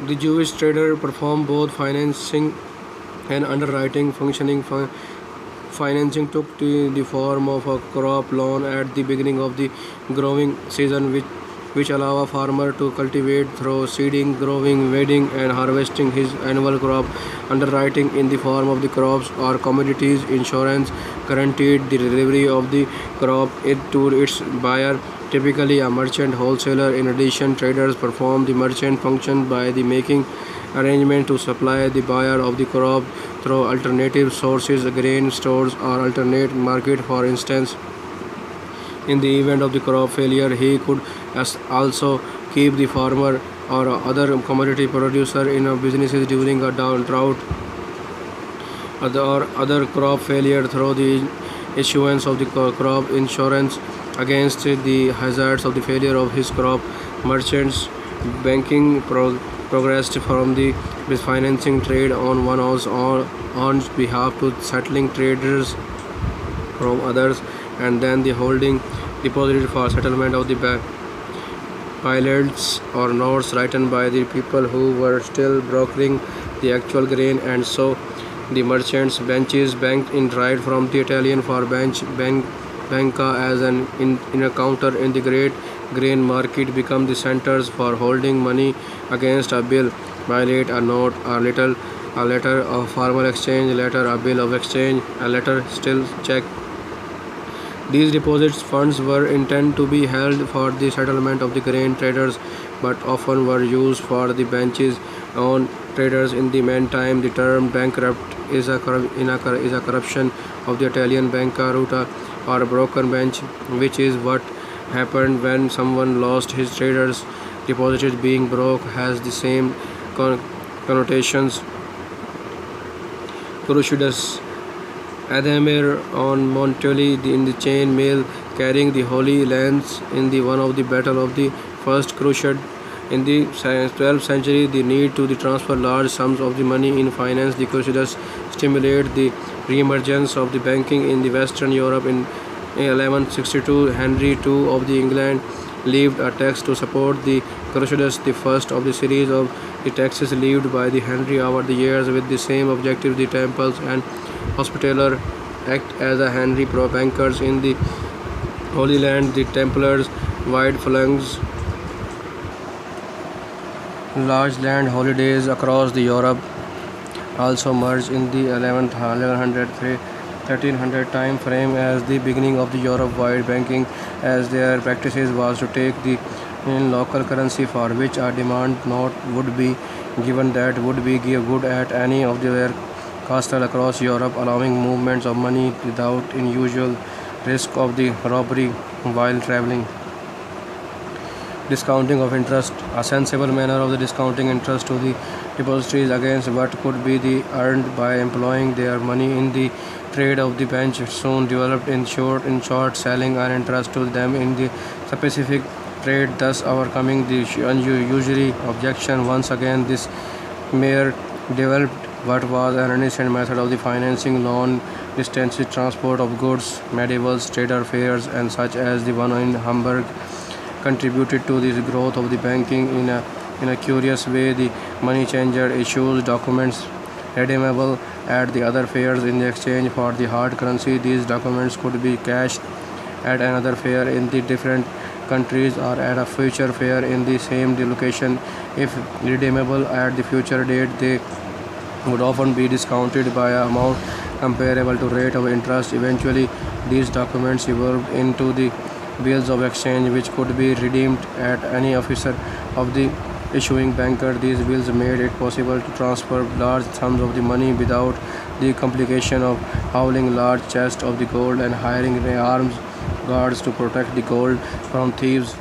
The Jewish trader performed both financing and underwriting functioning. Financing took the form of a crop loan at the beginning of the growing season, which allow a farmer to cultivate through seeding, growing, weeding, and harvesting his annual crop. Underwriting in the form of the crops or commodities insurance guaranteed the delivery of the crop it to its buyer, typically a merchant wholesaler. In addition, traders perform the merchant function by the making arrangement to supply the buyer of the crop through alternative sources, grain stores, or alternate market. For instance, in the event of the crop failure, he could also keep the farmer or other commodity producer in a businesses during a drought or other crop failure through the issuance of the crop insurance against the hazards of the failure of his crop. Merchants banking progressed from the financing trade on on behalf to settling traders from others, and then the holding deposited for settlement of the pilots or notes written by the people who were still brokering the actual grain. And so the merchants benches banked in right from the Italian for banca as in a counter in the great grain market become the centers for holding money against a bill, pilot, a note, a letter of formal exchange, letter, a bill of exchange, a letter, still check. These deposits funds were intended to be held for the settlement of the grain traders, but often were used for the benches on traders. In the meantime, the term bankrupt is a corruption of the Italian bancarotta or broken bench, which is what happened when someone lost his traders deposits. Being broke has the same connotations. Crucius Adhemar on Montelli in the chain mail carrying the Holy Lance in the one of the Battle of the First Crusade. In the 12th century, the need to transfer large sums of the money in finance the Crusaders stimulated the re-emergence of the banking in the Western Europe. In 1162, Henry II of the England levied a tax to support the Crusaders, the first of the series of the taxes levied by the Henry over the years with the same objective. The temples and hospitaller act as a Henry pro bankers in the Holy Land. The Templars wide flungs large land holidays across the Europe also merged in the 1100 1300 time frame as the beginning of the Europe-wide banking, as their practices was to take the in local currency for which a demand note would be given that would be good at any of their castle across Europe, allowing movements of money without unusual risk of the robbery while traveling. Discounting of interest, a sensible manner of the discounting interest to the depositories against what could be the earned by employing their money in the trade of the bench soon developed. In short selling an interest to them in the specific trade, thus overcoming the unusually objection. Once again, this mere developed what was an innocent method of the financing long distance transport of goods. Medieval trader fairs and such as the one in Hamburg contributed to the growth of the banking in a curious way. The money changer issues documents redeemable at the other fairs in exchange for the hard currency. These documents could be cashed at another fair in the different countries or at a future fair in the same location. If redeemable at the future date, they would often be discounted by an amount comparable to rate of interest. Eventually, these documents evolved into the bills of exchange, which could be redeemed at any officer of the issuing banker. These bills made it possible to transfer large sums of the money without the complication of hauling large chests of the gold and hiring armed guards to protect the gold from thieves.